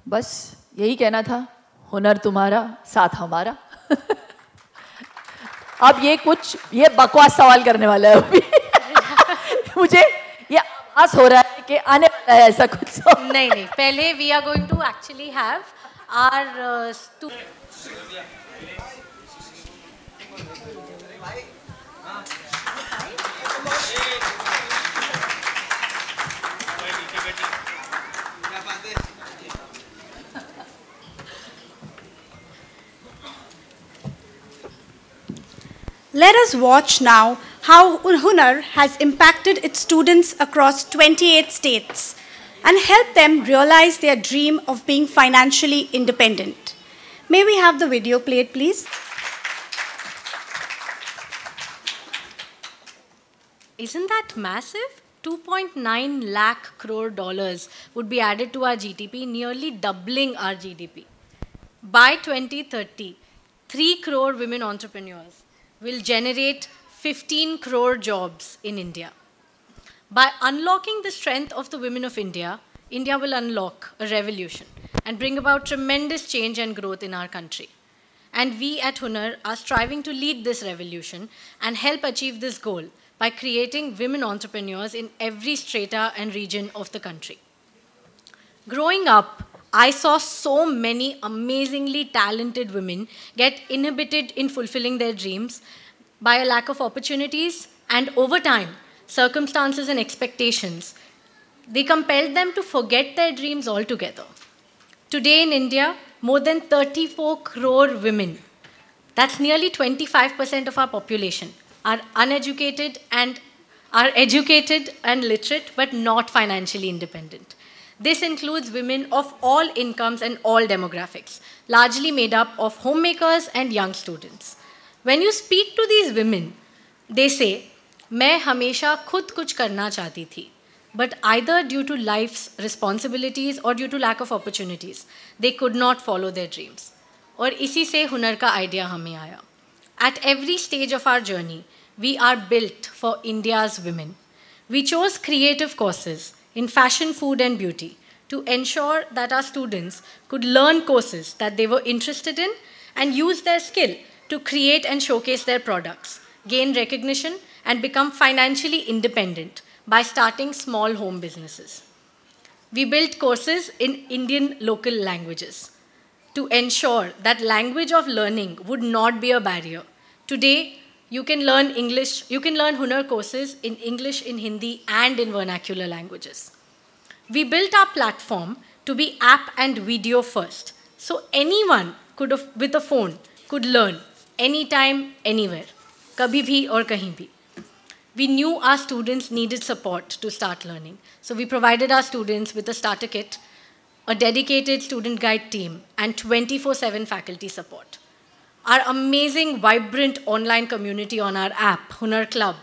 बस यही कहना था, हुनर तुम्हारा साथ हमारा। अब ये बकवास सवाल करने वाला है अभी। मुझे ये आभास हो रहा है कि आने वाला है ऐसा कुछ। नहीं, पहले we are going to actually have our Let us watch now how Hunar has impacted its students across 28 states and helped them realize their dream of being financially independent. May we have the video played, please? Isn't that massive? 2.9 lakh crore dollars would be added to our GDP, nearly doubling our GDP. By 2030, 3 crore women entrepreneurs will generate 15 crore jobs in India. By unlocking the strength of the women of India, India will unlock a revolution and bring about tremendous change and growth in our country. And we at Hunar are striving to lead this revolution and help achieve this goal by creating women entrepreneurs in every strata and region of the country. Growing up, I saw so many amazingly talented women get inhibited in fulfilling their dreams by a lack of opportunities, and over time, circumstances and expectations, they compelled them to forget their dreams altogether. Today in India, more than 34 crore women, that's nearly 25% of our population, are uneducated and are educated and literate, but not financially independent. This includes women of all incomes and all demographics, largely made up of homemakers and young students. When you speak to these women, they say, मैं हमेशा खुद कुछ करना चाहती थी, but either due to life's responsibilities or due to lack of opportunities, they could not follow their dreams. और इसी से हुनर का idea हमें आया. At every stage of our journey, we are built for India's women. We chose creative courses in fashion, food, and beauty to ensure that our students could learn courses that they were interested in and use their skill to create and showcase their products, gain recognition, and become financially independent by starting small home businesses. We built courses in Indian local languages to ensure that language of learning would not be a barrier. Today, you can learn English, you can learn Hunar courses in English, in Hindi, and in vernacular languages. We built our platform to be app and video first, so anyone could, with a phone, could learn anytime, anywhere, kabhi bhi aur kahin bhi. We knew our students needed support to start learning, so we provided our students with a starter kit, a dedicated student guide team, and 24/7 faculty support. Our amazing, vibrant online community on our app, Hunar Club,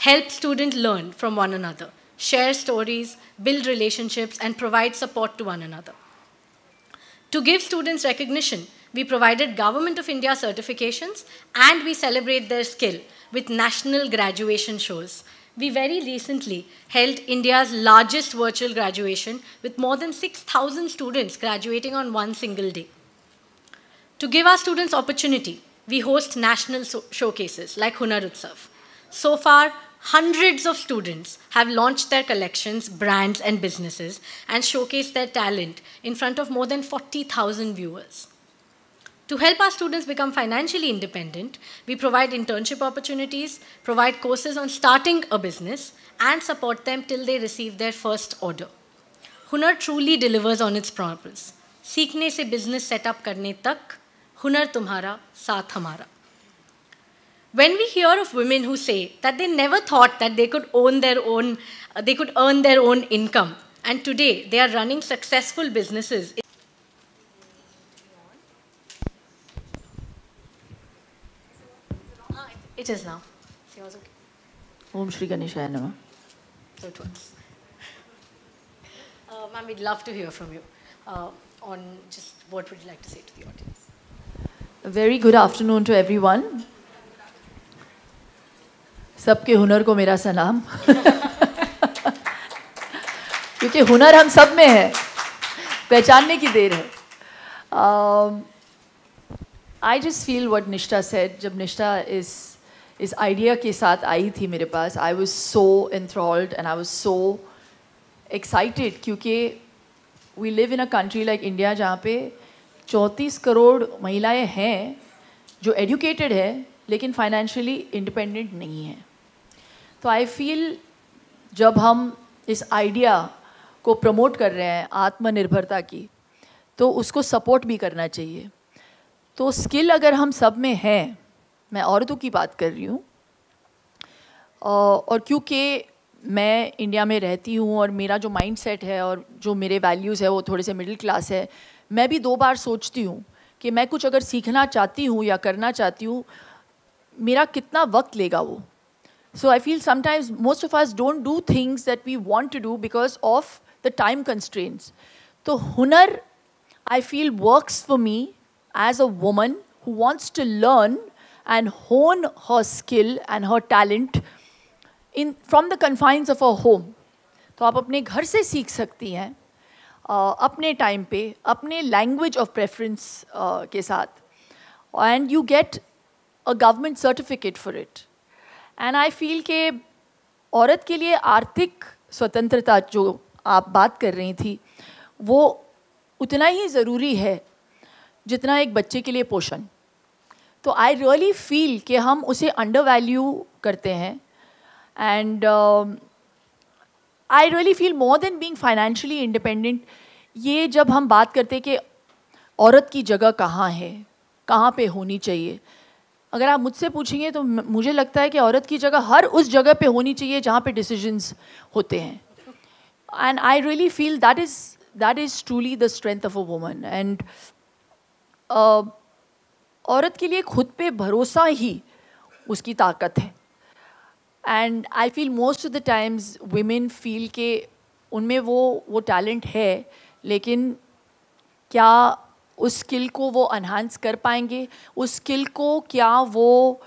helps students learn from one another, share stories, build relationships, and provide support to one another. To give students recognition, we provided Government of India certifications, and we celebrate their skill with national graduation shows. We very recently held India's largest virtual graduation with more than 6,000 students graduating on one single day. To give our students opportunity, we host national showcases like Hunar Utsav. So far, hundreds of students have launched their collections, brands, and businesses and showcased their talent in front of more than 40,000 viewers. To help our students become financially independent, we provide internship opportunities, provide courses on starting a business, and support them till they receive their first order. Hunar truly delivers on its promise. सीखने से business set up करने तक, हुनर तुम्हारा साथ हमारा. When we hear of women who say that they never thought that they could earn their own income, and today they are running successful businesses. It is now. It's yours, okay. Om Shri Ganeshaya Namah. So it works. Ma'am, we'd love to hear from you on just what would you like to say to the audience. A very good afternoon to everyone. सबके हुनर को मेरा सलाम. क्योंकि हुनर हम सब में है. पहचानने की देर है. I just feel what Nishta said. जब निष्ठा इस आइडिया के साथ आई थी मेरे पास, I was so enthralled and I was so excited क्योंकि we live in a country like India जहाँ पे 34 करोड़ महिलाएं हैं जो educated है लेकिन financially independent नहीं हैं. तो I feel जब हम इस आइडिया को प्रमोट कर रहे हैं आत्मनिर्भरता की, तो उसको सपोर्ट भी करना चाहिए. तो स्किल अगर हम सब में है, मैं औरतों की बात कर रही हूँ, और क्योंकि मैं इंडिया में रहती हूँ और मेरा जो माइंड सेट है और जो मेरे वैल्यूज़ है वो थोड़े से मिडिल क्लास है, मैं भी 2 बार सोचती हूँ कि मैं कुछ अगर सीखना चाहती हूँ या करना चाहती हूँ, मेरा कितना वक्त लेगा वो. So I feel sometimes most of us don't do things that we want to do because of the time constraints. So hunar, I feel, works for me as a woman who wants to learn and hone her skill and her talent from the confines of her home. तो आप अपने घर से सीख सकती हैं अपने time पे, अपने लैंग्वेज ऑफ प्रेफरेंस के साथ, and you get a government certificate for it. And I feel कि औरत के लिए आर्थिक स्वतंत्रता जो आप बात कर रही थी, वो उतना ही ज़रूरी है जितना एक बच्चे के लिए पोषण. तो आई रियली फील कि हम उसे अंडर वैल्यू करते हैं. And I really feel more than being financially independent, ये जब हम बात करते हैं कि औरत की जगह कहाँ है, कहाँ पे होनी चाहिए, अगर आप मुझसे पूछेंगे तो मुझे लगता है कि औरत की जगह हर उस जगह पे होनी चाहिए जहाँ पे डिसीजंस होते हैं. And I really feel that is truly the strength of a woman. And औरत के लिए खुद पे भरोसा ही उसकी ताकत है. And I feel most of the times women feel के उनमें वो टैलेंट है, लेकिन क्या उस स्किल को वो एनहांस कर पाएंगे, उस स्किल को क्या वो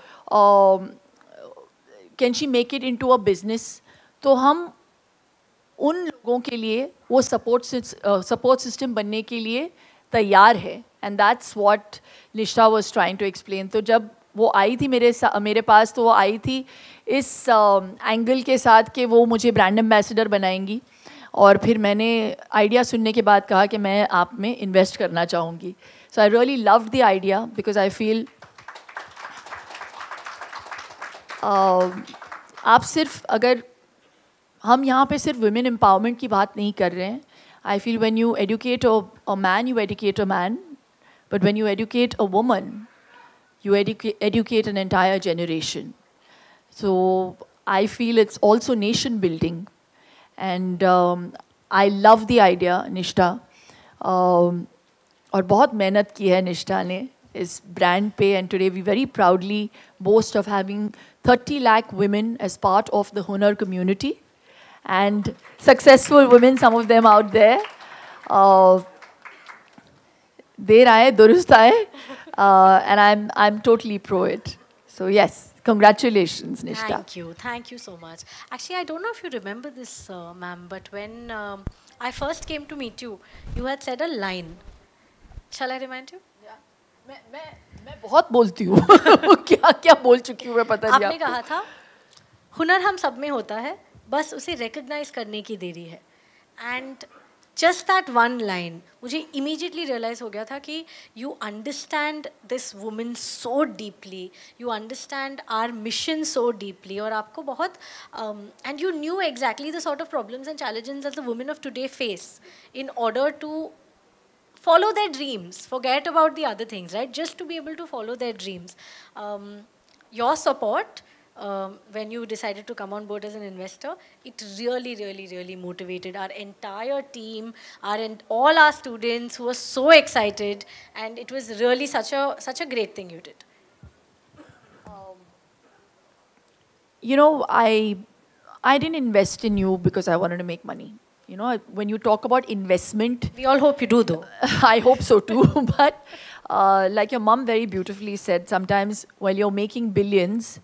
can she make it into a business. तो हम उन लोगों के लिए वो सपोर्ट सिस्टम बनने के लिए तैयार है. एंड दैट्स व्हाट निष्ठा वाज ट्राइंग टू एक्सप्लेन. तो जब वो आई थी मेरे पास, तो वो आई थी इस एंगल के साथ कि वो मुझे ब्रांड एम्बेसडर बनाएंगी, और फिर मैंने आइडिया सुनने के बाद कहा कि मैं आप में इन्वेस्ट करना चाहूँगी. So I really loved the idea because I feel आप सिर्फ, अगर हम यहाँ पे सिर्फ वुमेन एम्पावरमेंट की बात नहीं कर रहे हैं. I feel when you educate a man, you educate a man, but when you educate a woman, you educate an entire generation. So I feel it's also nation building. And I love the idea, Nishta. और बहुत मेहनत की है निष्ठा ने इस brand पे. And today we very proudly boast of having 30 lakh women as part of the Hunar community. And successful women, some of them out there. देर आए दुरुस्त आए. And I'm totally pro it. So yes, congratulations, Nishta. Thank you so much. Actually, I don't know if you remember this, ma'am, but when I first came to meet you, you had said a line. Shall I remind you? Yeah. मैं बहुत बोलती हूँ. क्या बोल चुकी हूँ मैं पता नहीं. आपने कहा था, हुनर हम सब में होता है, बस उसे recognize करने की देरी है. And just that one line, मुझे immediately realize हो गया था कि you understand this woman so deeply, you understand our mission so deeply, और आपको बहुत and you knew exactly the sort of problems and challenges that the women of today face in order to follow their dreams, forget about the other things, right? Just to be able to follow their dreams. Your support when you decided to come on board as an investor, it really, really, really motivated our entire team, all our students who were so excited, and it was really such a great thing you did. You know, I didn't invest in you because I wanted to make money. You know, when you talk about investment, we all hope you do, though. I hope so too. But like your mom very beautifully said, sometimes while you're making billions,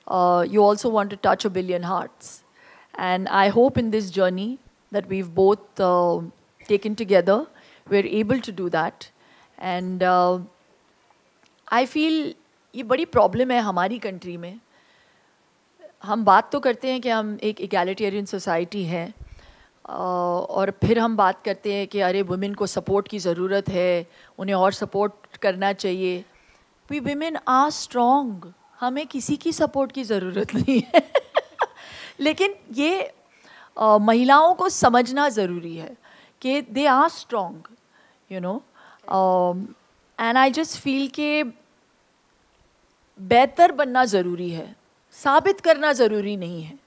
you also want to touch a billion hearts. And I hope in this journey that we've both taken together, we're able to do that. And I feel ये बड़ी problem है हमारी country में. हम बात तो करते हैं कि हम एक इगैलिटेरियन सोसाइटी है, और फिर हम बात करते हैं कि अरे वुमेन को सपोर्ट की ज़रूरत है, उन्हें और सपोर्ट करना चाहिए. वी वुमेन आर स्ट्रॉन्ग, हमें किसी की सपोर्ट की ज़रूरत नहीं है. लेकिन ये महिलाओं को समझना ज़रूरी है कि they are strong, you know. And I just feel कि बेहतर बनना ज़रूरी है, साबित करना ज़रूरी नहीं है.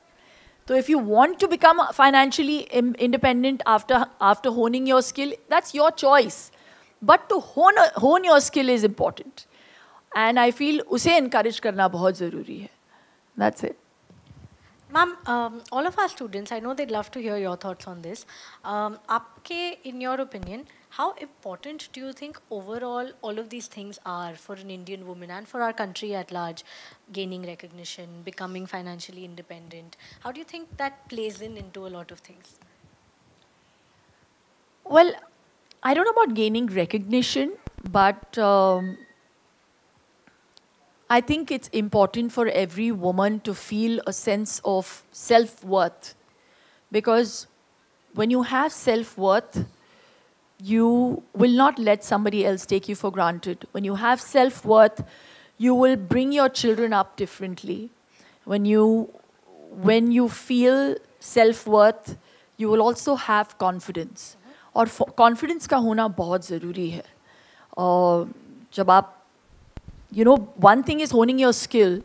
So if you want to become financially independent after honing your skill, that's your choice. But to hone your skill is important. And I feel उसे encourage करना बहुत ज़रूरी है. That's it. Ma'am, all of our students, I know they'd love to hear your thoughts on this. In your opinion, how important do you think overall all of these things are for an Indian woman and for our country at large? Gaining recognition, becoming financially independent. How do you think that plays into a lot of things? Well, I don't know about gaining recognition, but I think it's important for every woman to feel a sense of self-worth. Because when you have self-worth, you will not let somebody else take you for granted. When you have self-worth, you will bring your children up differently. When you feel self-worth, you will also have confidence. और confidence का होना बहुत ज़रूरी है. जब आप, you know, one thing is honing your skill,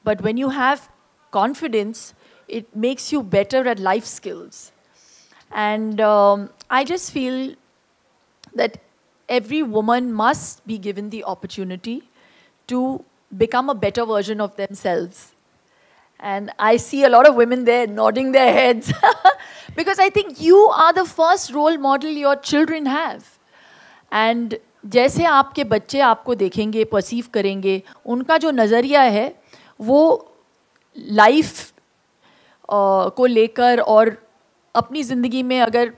but when you have confidence, it makes you better at life skills. And I just feel that every woman must be given the opportunity to become a better version of themselves. And I see a lot of women there nodding their heads because I think you are the first role model your children have. And जैसे आपके बच्चे आपको देखेंगे, perceive करेंगे, उनका जो नज़रिया है वो लाइफ को लेकर और अपनी ज़िंदगी में अगर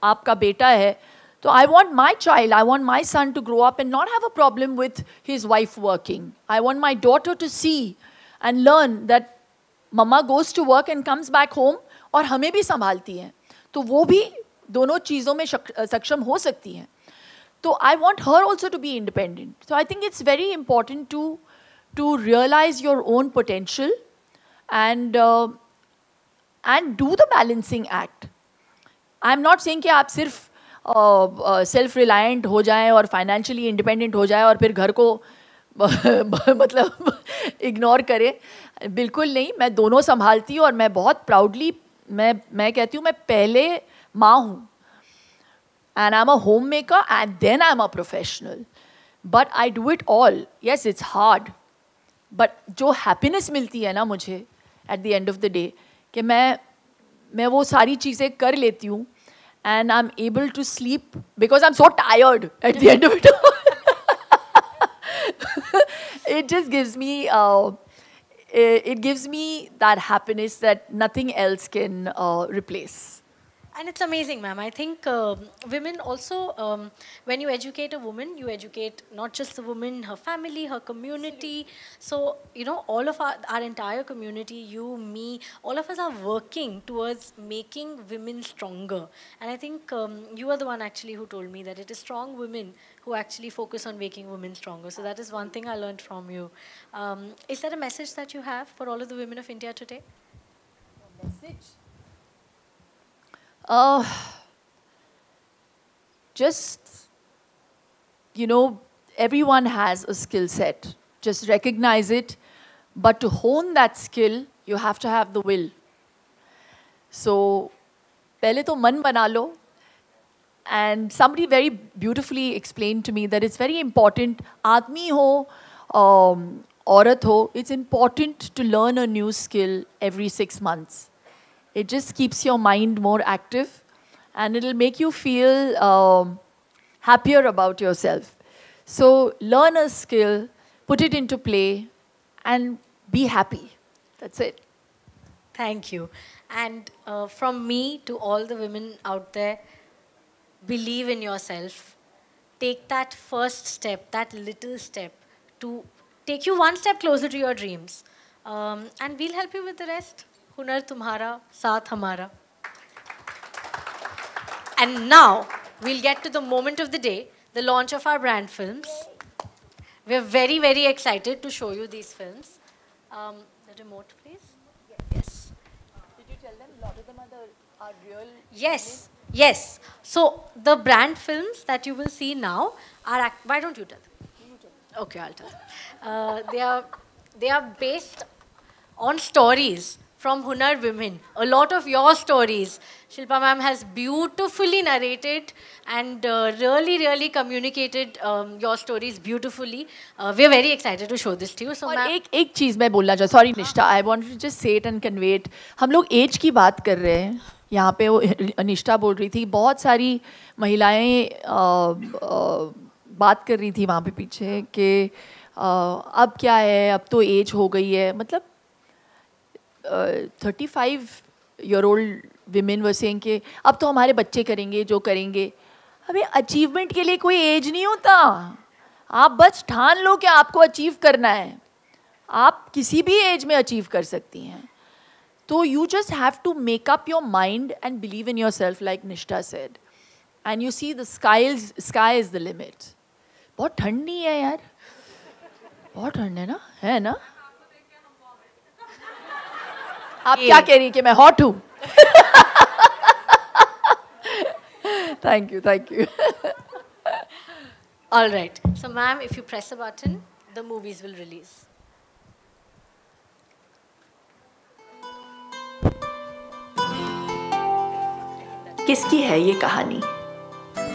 आपका बेटा है, तो I want my child, I want my son to grow up and not have a problem with his wife working. I want my daughter to see and learn that mama goes to work and comes back home और हमें भी संभालती हैं, तो वो भी दोनों चीज़ों में सक्षम हो सकती हैं. So I want her also to be independent. So I think it's very important to realize your own potential and do the balancing act. I'm not saying कि आप सिर्फ self-reliant हो जाएं और financially independent हो जाएं और फिर घर को मतलब ignore करें. बिल्कुल नहीं, मैं दोनों संभालती हूँ और मैं बहुत proudly मैं कहती हूँ मैं पहले माँ हूँ. And I'm a homemaker and then I'm a professional. But I do it all. Yes, it's hard. But जो happiness मिलती है ना मुझे at the end of the day, कि मैं वो सारी चीज़ें कर लेती हूँ and I'm able to sleep because I'm so tired at the end of it all. It just gives me that happiness that nothing else can replace. And it's amazing, ma'am. I think women also, when you educate a woman, you educate not just the woman, her family, her community. So, you know, all of our entire community, you, me, all of us are working towards making women stronger. And I think you are the one actually who told me that it is strong women who actually focus on making women stronger. So that is one thing I learned from you. Is there a message that you have for all of the women of India today? A message? Just, you know, everyone has a skill set. Just recognize it. But to hone that skill, you have to have the will. So, पहले तो मन बना लो. And somebody very beautifully explained to me that it's very important, आदमी हो, औरत हो, it's important to learn a new skill every 6 months. It just keeps your mind more active and it'll make you feel happier about yourself. So learn a skill, put it into play and be happy. That's it. Thank you. And from me to all the women out there, believe in yourself. Take that first step, that little step, to take you one step closer to your dreams. And we'll help you with the rest. Hunar tumhara, saath hamara. And now we'll get to the moment of the day, the launch of our brand films. We're very, very excited to show you these films. The remote, please. Yes. Did you tell them a lot of them are real? Yes, yes. So the brand films that you will see now are. Why don't you tell them? Okay, I'll tell them. They are based on stories from Hunar women. A lot of your stories, Shilpa ma'am has beautifully narrated and really, really communicated your stories beautifully. We are very excited to show this to you. So और एक चीज़ मैं बोलना चाहूँ, sorry निष्ठा, I wanted to just say it and convey it. हम लोग as की बात कर रहे हैं, यहाँ पे वो निष्ठा बोल रही थी, बहुत सारी महिलाएं बात कर रही थी वहाँ पे पीछे कि अब क्या है, अब तो एज हो गई है, मतलब 35-year-old women were saying कि अब तो हमारे बच्चे करेंगे जो करेंगे. अबे अचीवमेंट के लिए कोई एज नहीं होता, आप बस ठान लो कि आपको अचीव करना है, आप किसी भी एज में अचीव कर सकती हैं. तो you just have to make up your mind and believe in yourself like Nishtha said, and you see the sky is the limit. बहुत ठंड नहीं है यार, बहुत ठंड है ना आप क्या कह रही हैं कि मैं हॉट हूँ? Thank you. All right. So, ma'am, if you press the button, the movies will release. किसकी है ये कहानी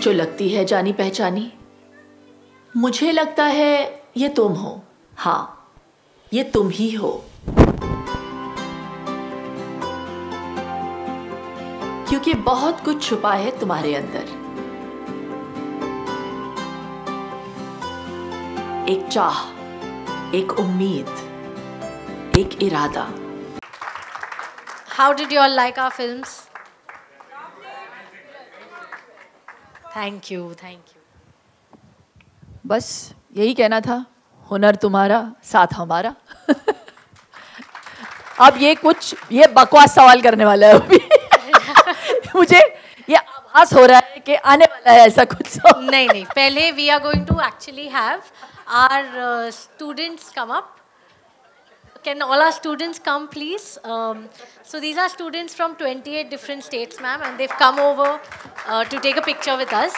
जो लगती है जानी पहचानी? मुझे लगता है ये तुम हो, हाँ, ये तुम ही हो. क्योंकि बहुत कुछ छुपा है तुम्हारे अंदर. एक चाह, एक उम्मीद, एक इरादा. How did you all like our films? Thank you. बस यही कहना था. हुनर तुम्हारा, साथ हमारा. अब ये बकवास सवाल करने वाला है अभी. मुझे ये आभास हो रहा है कि आने वाला है ऐसा कुछ. नहीं, पहले we are going to actually have our students come up. Can all our students come, please? So these are students from 28 different states, ma'am, and they've come over to take a picture with us.